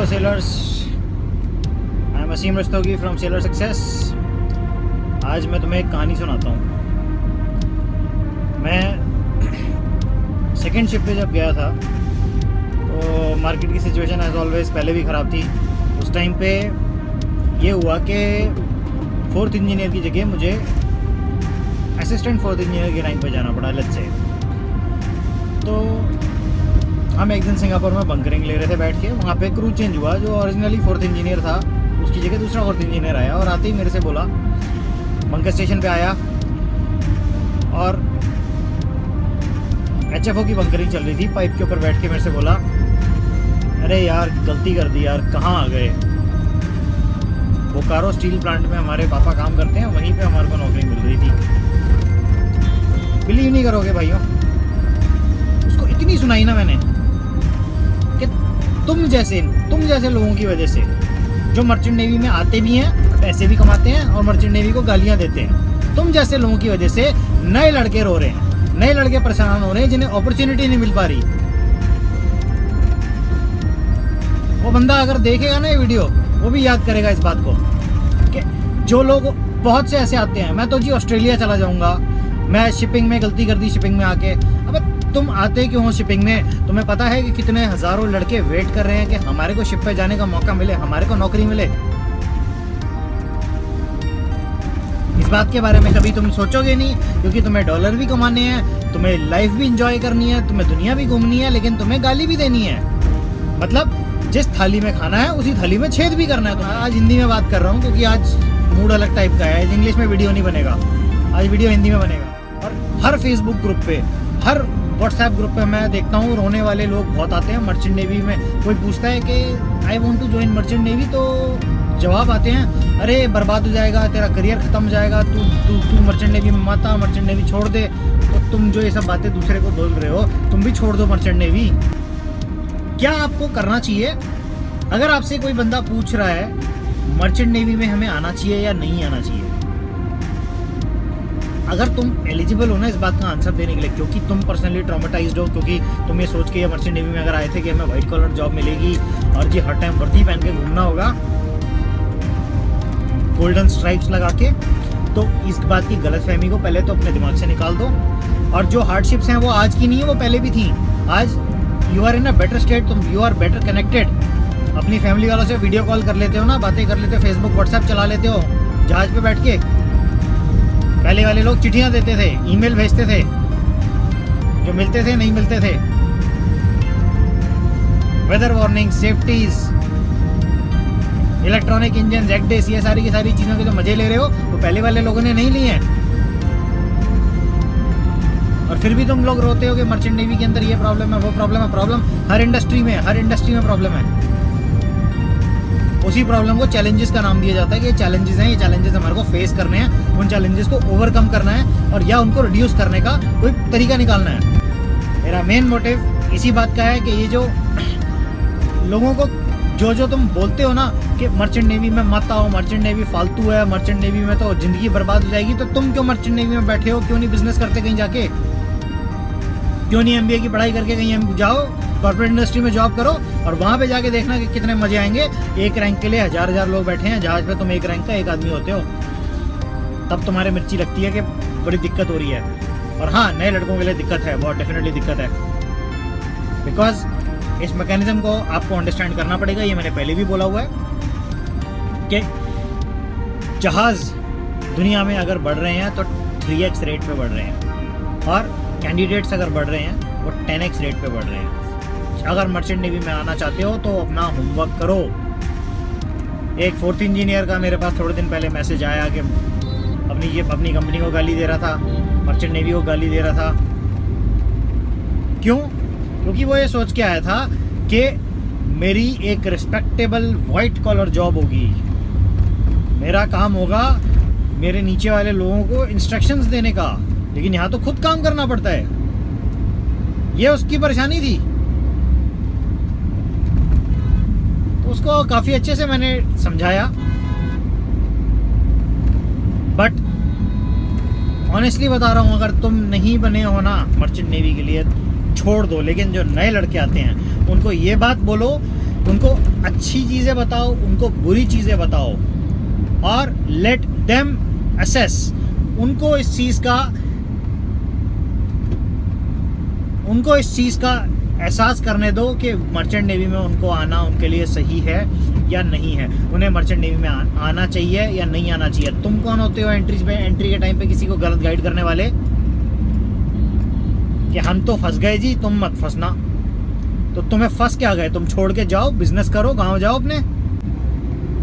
Hello sellers, I am Aseem Rastogi from seller success. आज मैं तुम्हें एक कहानी सुनाता हूँ। मैं सेकंड शिफ्ट पे जब गया था तो मार्केट की सिचुएशन एज ऑलवेज पहले भी ख़राब थी। उस टाइम पे ये हुआ कि फोर्थ इंजीनियर की जगह मुझे असिस्टेंट फोर्थ इंजीनियर की रैंक पे जाना पड़ा अलग से। तो हम एक दिन सिंगापुर में बंकरिंग ले रहे थे बैठ के। वहाँ पे क्रू चेंज हुआ। जो ओरिजिनली फोर्थ इंजीनियर था उसकी जगह दूसरा फोर्थ इंजीनियर आया और आते ही मेरे से बोला, बंकर स्टेशन पे आया और HFO की बंकरिंग चल रही थी। पाइप के ऊपर बैठ के मेरे से बोला, अरे यार गलती कर दी यार, कहाँ आ गए। बोकारो स्टील प्लांट में हमारे पापा काम करते हैं, वहीं पे हमारे को नौकरी मिल रही थी। बिलीव नहीं करोगे भाइयों, उसको इतनी सुनाई ना मैंने कि तुम जैसे लोगों की वजह से जो मर्चेंट नेवी में आते भी हैं, पैसे भी कमाते हैं और मर्चेंट नेवी को गालियां देते हैं, तुम जैसे लोगों की वजह से नए लड़के रो रहे हैं, नए लड़के परेशान हो रहे हैं जिन्हें अपॉर्चुनिटी नहीं मिल पा रही। वो बंदा अगर देखेगा ना ये वीडियो, वो भी याद करेगा इस बात को कि जो लोग बहुत से ऐसे आते हैं, मैं तो जी ऑस्ट्रेलिया चला जाऊंगा, मैं शिपिंग में गलती कर दी, शिपिंग में आके। अब तुम आते क्यों हो शिपिंग में? तुम्हें पता है कि कितने हजारों लड़के वेट कर रहे हैं कि हमारे को शिप पे जाने का मौका मिले, हमारे को नौकरी मिले। इस बात के बारे में कभी तुम सोचोगे नहीं, क्योंकि तुम्हें डॉलर भी कमाने हैं, तुम्हें लाइफ भी इंजॉय करनी है, तुम्हें दुनिया भी घूमनी है, लेकिन तुम्हें गाली भी देनी है। मतलब जिस थाली में खाना है उसी थाली में छेद भी करना है। तो आज हिंदी में बात कर रहा हूँ क्योंकि आज मूड अलग टाइप का है। इंग्लिश में वीडियो नहीं बनेगा, आज वीडियो हिंदी में बनेगा। और हर फेसबुक ग्रुप पे, हर व्हाट्सएप ग्रुप पे मैं देखता हूँ रोने वाले लोग बहुत आते हैं। मर्चेंट नेवी में कोई पूछता है कि I want to join merchant navy, तो जवाब आते हैं, अरे बर्बाद हो जाएगा, तेरा करियर खत्म हो जाएगा, तू मर्चेंट नेवी में मत आ, मर्चेंट नेवी छोड़ दे। तो तुम जो ये सब बातें दूसरे को बोल रहे हो, तुम भी छोड़ दो मर्चेंट नेवी। क्या आपको करना चाहिए? अगर आपसे कोई बंदा पूछ रहा है मर्चेंट नेवी में हमें आना चाहिए या नहीं आना चाहिए, अगर तुम एलिजिबल हो ना इस बात का आंसर देने के लिए, क्योंकि तुम पर्सनली ट्रॉमेटाइज्ड हो, क्योंकि तुम ये सोच के ये मर्चेंट नेवी में अगर आए थे कि हमें व्हाइट कॉलर जॉब मिलेगी और जी हर टाइम वर्दी पहन के घूमना होगा गोल्डन स्ट्राइप्स लगा के, तो इस बात की गलतफहमी को पहले तो अपने दिमाग से निकाल दो। और जो हार्डशिप्स हैं वो आज की नहीं है, वो पहले भी थी। आज you are in a better state, तुम यू आर बेटर कनेक्टेड। अपनी फैमिली वालों से वीडियो कॉल कर लेते हो ना, बातें कर लेते हो, फेसबुक व्हाट्सएप चला लेते हो जहाज पे बैठ के। पहले वाले लोग चिट्ठियां देते थे, ईमेल भेजते थे, जो मिलते थे नहीं मिलते थे। Weather warning, safeties, electronic engine, एक्डेस, ये सारी की सारी चीजों के जो मजे ले रहे हो वो पहले वाले लोगों ने नहीं लिए हैं। और फिर भी तुम लोग रोते हो कि मर्चेंट नेवी के अंदर ये प्रॉब्लम है, वो प्रॉब्लम है। प्रॉब्लम हर इंडस्ट्री में प्रॉब्लम है। उसी प्रॉब्लम को चैलेंजेस का नाम दिया जाता है कि ये चैलेंजेस हैं, ये चैलेंजेस हमारे को फेस करने हैं, उन चैलेंजेस को ओवरकम करना है और या उनको रिड्यूस करने का कोई तरीका निकालना है। मेरा मेन मोटिव इसी बात का है कि ये जो लोगों को जो तुम बोलते हो ना कि मर्चेंट नेवी में मत आओ, मर्चेंट नेवी फालतू है, मर्चेंट नेवी में तो जिंदगी बर्बाद हो जाएगी, तो तुम क्यों मर्चेंट नेवी में बैठे हो? क्यों नहीं बिजनेस करते कहीं जाके? क्यों नहीं MBA की पढ़ाई करके कहीं जाओ, कॉर्पोरेट इंडस्ट्री में जॉब करो और वहाँ पे जाके देखना कि कितने मजे आएंगे। एक रैंक के लिए हजार लोग बैठे हैं जहाज पे, तुम एक रैंक का एक आदमी होते हो, तब तुम्हारे मिर्ची लगती है कि बड़ी दिक्कत हो रही है। और हाँ, नए लड़कों के लिए दिक्कत है, बहुत डेफिनेटली दिक्कत है, बिकॉज इस मैकेनिज्म को आपको अंडरस्टैंड करना पड़ेगा। ये मैंने पहले भी बोला हुआ है कि जहाज दुनिया में अगर बढ़ रहे हैं तो 3x रेट पे बढ़ रहे हैं और कैंडिडेट्स अगर बढ़ रहे हैं वो 10x रेट पे बढ़ रहे हैं। अगर मर्चेंट नेवी में आना चाहते हो तो अपना होमवर्क करो। एक फोर्थ इंजीनियर का मेरे पास थोड़े दिन पहले मैसेज आया कि अपनी कंपनी को गाली दे रहा था, मर्चेंट नेवी को गाली दे रहा था। क्यों? क्योंकि वो ये सोच के आया था कि मेरी एक रिस्पेक्टेबल वाइट कॉलर जॉब होगी, मेरा काम होगा मेरे नीचे वाले लोगों को इंस्ट्रक्शंस देने का, लेकिन यहाँ तो खुद काम करना पड़ता है। ये उसकी परेशानी थी। तो उसको काफ़ी अच्छे से मैंने समझाया, बट ऑनेस्टली बता रहा हूँ, अगर तुम नहीं बने हो ना मर्चेंट नेवी के लिए, छोड़ दो। लेकिन जो नए लड़के आते हैं उनको ये बात बोलो उनको अच्छी चीज़ें बताओ, उनको बुरी चीज़ें बताओ, और लेट देम असेस। उनको इस चीज़ का एहसास करने दो कि मर्चेंट नेवी में उनको आना उनके लिए सही है या नहीं है, उन्हें मर्चेंट नेवी में आना चाहिए या नहीं आना चाहिए। तुम कौन होते हो एंट्री के टाइम पे किसी को गलत गाइड करने वाले कि हम तो फंस गए जी, तुम मत फंसना। तो तुम्हें फंस क्या गए, तुम छोड़ के जाओ, बिजनेस करो, गाँव जाओ अपने।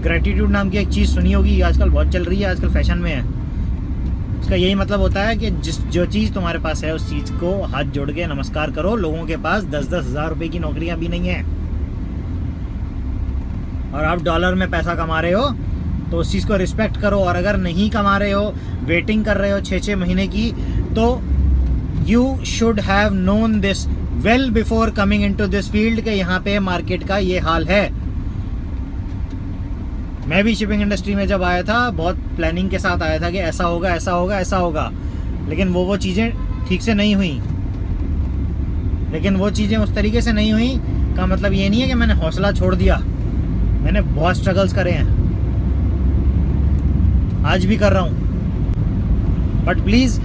ग्रेटिट्यूड नाम की एक चीज़ सुनी होगी, आजकल बहुत चल रही है, आजकल फैशन में है। इसका यही मतलब होता है कि जो चीज़ तुम्हारे पास है उस चीज़ को हाथ जोड़ के नमस्कार करो। लोगों के पास 10-10 हज़ार रुपए की नौकरियां भी नहीं है, और आप डॉलर में पैसा कमा रहे हो तो उस चीज़ को रिस्पेक्ट करो। और अगर नहीं कमा रहे हो, वेटिंग कर रहे हो 6-6 महीने की, तो you should have known this well before coming into this field के यहाँ पे मार्केट का ये हाल है। मैं भी शिपिंग इंडस्ट्री में जब आया था बहुत प्लानिंग के साथ आया था कि ऐसा होगा, ऐसा होगा, ऐसा होगा, लेकिन वो चीज़ें ठीक से नहीं हुई। लेकिन वो चीज़ें उस तरीके से नहीं हुई का मतलब ये नहीं है कि मैंने हौसला छोड़ दिया। मैंने बहुत स्ट्रगल्स करे हैं, आज भी कर रहा हूँ। बट प्लीज़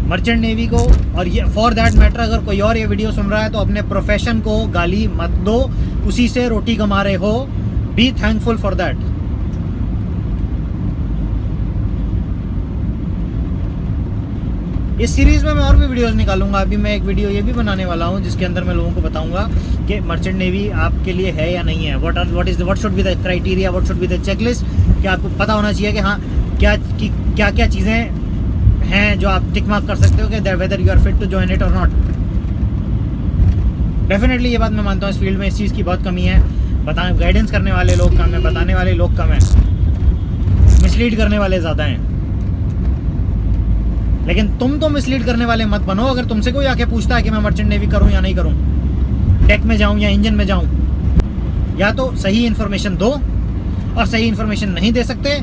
मर्चेंट नेवी को, और ये फॉर दैट मैटर अगर कोई और ये वीडियो सुन रहा है तो अपने प्रोफेशन को गाली मत दो, उसी से रोटी कमा रहे हो। Be thankful for that. इस सीरीज में मैं और भी वीडियोस निकालूंगा। अभी मैं एक वीडियो ये भी बनाने वाला हूँ जिसके अंदर मैं लोगों को बताऊंगा कि मर्चेंट नेवी आपके लिए है या नहीं है। What should be the criteria, what should be the checklist, कि आपको पता होना चाहिए कि हाँ क्या चीज़ें हैं जो आप टिक मार्क कर सकते हो कि whether you are fit to join it और नॉट। डेफिनेटली ये बात मैं मानता हूँ, इस फील्ड में इस चीज़ की बहुत कमी है। गाइडेंस करने वाले लोग कम है, बताने वाले लोग कम है, मिसलीड करने वाले ज़्यादा हैं। लेकिन तुम तो मिसलीड करने वाले मत बनो। अगर तुमसे कोई आके पूछता है कि मैं मर्चेंट नेवी करूं या नहीं करूं, टेक में जाऊं या इंजन में जाऊं, या तो सही इन्फॉर्मेशन दो, और सही इन्फॉर्मेशन नहीं दे सकते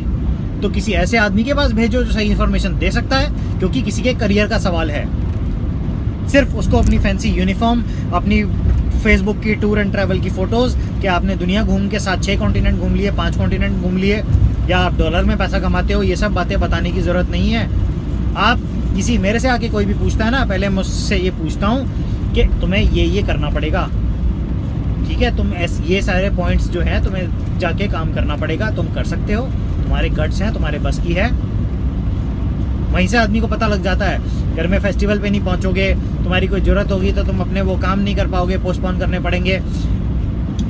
तो किसी ऐसे आदमी के पास भेजो जो सही इन्फॉर्मेशन दे सकता है, क्योंकि किसी के करियर का सवाल है। सिर्फ उसको अपनी फैंसी यूनिफॉर्म, अपनी फेसबुक की टूर एंड ट्रैवल की फ़ोटोज़ कि आपने दुनिया घूम के 7-6 कॉन्टिनेंट घूम लिए, 5 कॉन्टिनेंट घूम लिए, या आप डॉलर में पैसा कमाते हो, ये सब बातें बताने की ज़रूरत नहीं है। आप किसी मेरे से आके कोई भी पूछता है ना, पहले मुझसे ये पूछता हूँ कि तुम्हें ये करना पड़ेगा, ठीक है, तुम ये सारे पॉइंट्स जो हैं तुम्हें जाके काम करना पड़ेगा, तुम कर सकते हो, तुम्हारे गट्स हैं, तुम्हारे बस की है। वहीं से आदमी को पता लग जाता है। घर में फेस्टिवल पे नहीं पहुंचोगे, तुम्हारी कोई ज़रूरत होगी तो तुम अपने वो काम नहीं कर पाओगे, पोस्टपोन करने पड़ेंगे।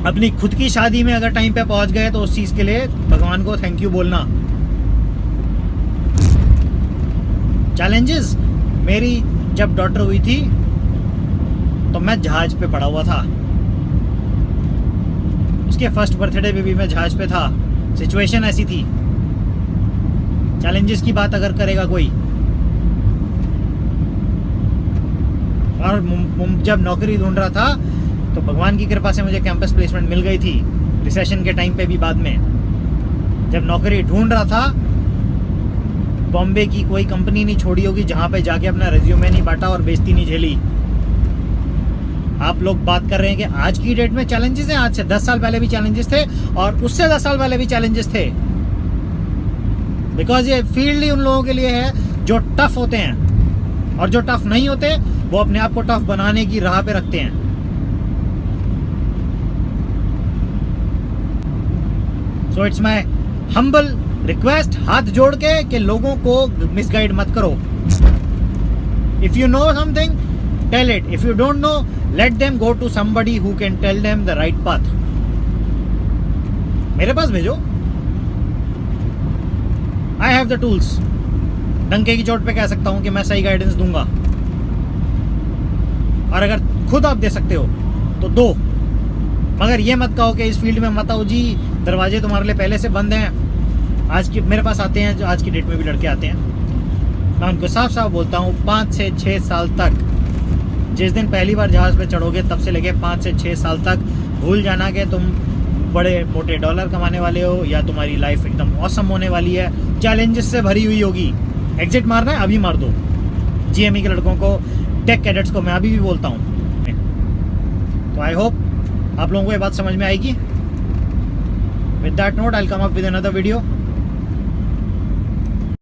अपनी खुद की शादी में अगर टाइम पे पहुंच गए तो उस चीज़ के लिए भगवान को थैंक यू बोलना। चैलेंजेस, मेरी जब डॉटर हुई थी तो मैं जहाज पे पड़ा हुआ था। उसके फर्स्ट बर्थडे पे भी मैं जहाज पे था। सिचुएशन ऐसी थी। चैलेंजेस की बात अगर करेगा कोई, और जब नौकरी ढूंढ रहा था तो भगवान की कृपा से मुझे कैंपस प्लेसमेंट मिल गई थी, रिसेशन के टाइम पे भी। बाद में जब नौकरी ढूंढ रहा था, बॉम्बे की कोई कंपनी नहीं छोड़ी होगी जहां पे जाके अपना रिज्यूमे नहीं बांटा और बेइज्जती नहीं झेली। आप लोग बात कर रहे हैं कि आज की डेट में चैलेंजेस हैं, आज से 10 साल पहले भी चैलेंजेस थे, और उससे 10 साल पहले भी चैलेंजेस थे। बिकॉज ये फील्ड ही उन लोगों के लिए है जो टफ होते हैं, और जो टफ नहीं होते वो अपने आप को टफ बनाने की राह पे रखते हैं। So it's my humble request, हाथ जोड़ के, कि लोगों को मिसगाइड मत करो। If you know something, tell it. If you don't know, let them go to somebody who can tell them the right path. मेरे पास भेजो, आई हैव द टूल्स। डंके की चोट पे कह सकता हूं कि मैं सही गाइडेंस दूंगा, और अगर खुद आप दे सकते हो तो दो। मगर ये मत कहो कि इस फील्ड में मत आओ जी, दरवाजे तुम्हारे लिए पहले से बंद हैं। आज की मेरे पास आते हैं, जो आज की डेट में भी लड़के आते हैं, मैं उनको साफ साफ बोलता हूँ 5 से 6 साल तक, जिस दिन पहली बार जहाज़ पे चढ़ोगे तब से लेके 5 से 6 साल तक भूल जाना कि तुम बड़े मोटे डॉलर कमाने वाले हो, या तुम्हारी लाइफ एकदम ऑसम होने वाली है, चैलेंजेस से भरी हुई होगी। एग्जिट मारना है, अभी मार दो। GME के लड़कों को, टेक कैडेट्स को मैं अभी भी बोलता हूँ। तो आई होप आप लोगों को ये बात समझ में आएगी. With that note, I'll come up with another video.